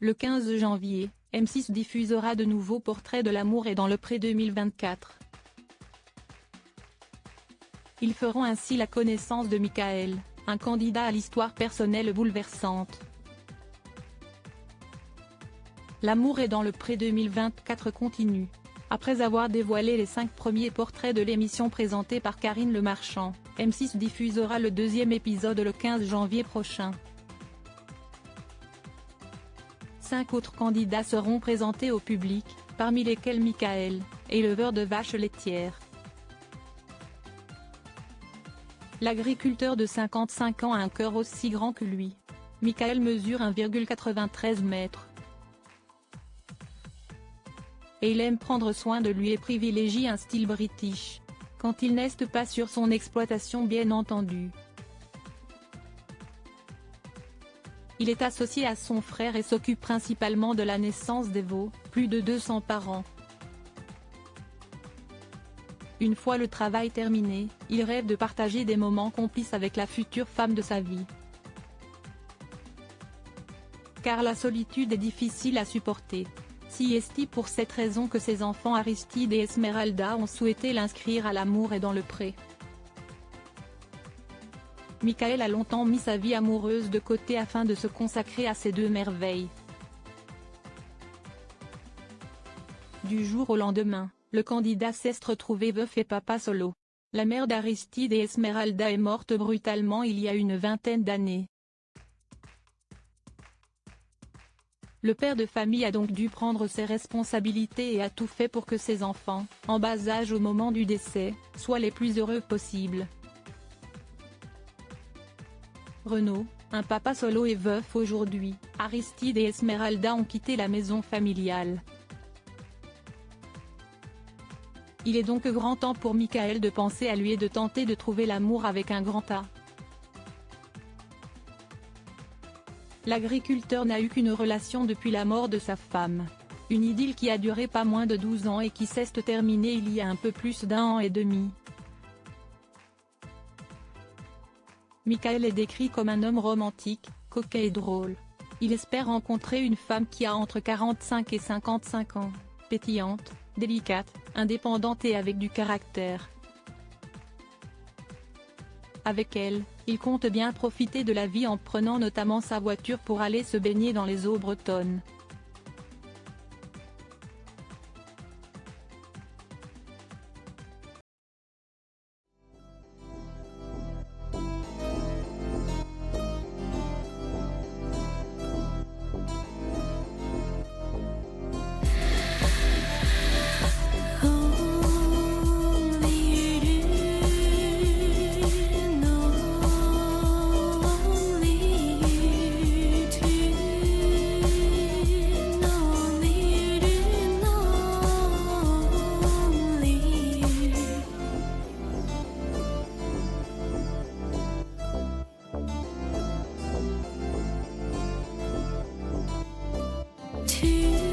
Le 15 janvier, M6 diffusera de nouveaux portraits de l'amour et dans le pré 2024. Ils feront ainsi la connaissance de Michael, un candidat à l'histoire personnelle bouleversante. L'amour est dans le pré 2024 continue. Après avoir dévoilé les 5 premiers portraits de l'émission présentée par Karine Le Marchand, M6 diffusera le deuxième épisode le 15 janvier prochain. 5 autres candidats seront présentés au public, parmi lesquels Michael, éleveur de vaches laitières. L'agriculteur de 55 ans a un cœur aussi grand que lui. Michael mesure 1,93 m. Et il aime prendre soin de lui et privilégie un style british. Quand il n'est pas sur son exploitation bien entendu. Il est associé à son frère et s'occupe principalement de la naissance des veaux, plus de 200 par an. Une fois le travail terminé, il rêve de partager des moments complices avec la future femme de sa vie. Car la solitude est difficile à supporter. Si est pour cette raison que ses enfants Aristide et Esmeralda ont souhaité l'inscrire à l'amour et dans le pré. Michael a longtemps mis sa vie amoureuse de côté afin de se consacrer à ces deux merveilles. Du jour au lendemain, le candidat s'est retrouvé veuf et papa solo. La mère d'Aristide et Esmeralda est morte brutalement il y a une vingtaine d'années. Le père de famille a donc dû prendre ses responsabilités et a tout fait pour que ses enfants, en bas âge au moment du décès, soient les plus heureux possibles. Renaud, un papa solo et veuf aujourd'hui, Aristide et Esmeralda ont quitté la maison familiale. Il est donc grand temps pour Michael de penser à lui et de tenter de trouver l'amour avec un grand A. L'agriculteur n'a eu qu'une relation depuis la mort de sa femme. Une idylle qui a duré pas moins de 12 ans et qui s'est terminée il y a un peu plus d'1 an et demi. Michael est décrit comme un homme romantique, coquet et drôle. Il espère rencontrer une femme qui a entre 45 et 55 ans, pétillante, délicate, indépendante et avec du caractère. Avec elle, il compte bien profiter de la vie en prenant notamment sa voiture pour aller se baigner dans les eaux bretonnes. To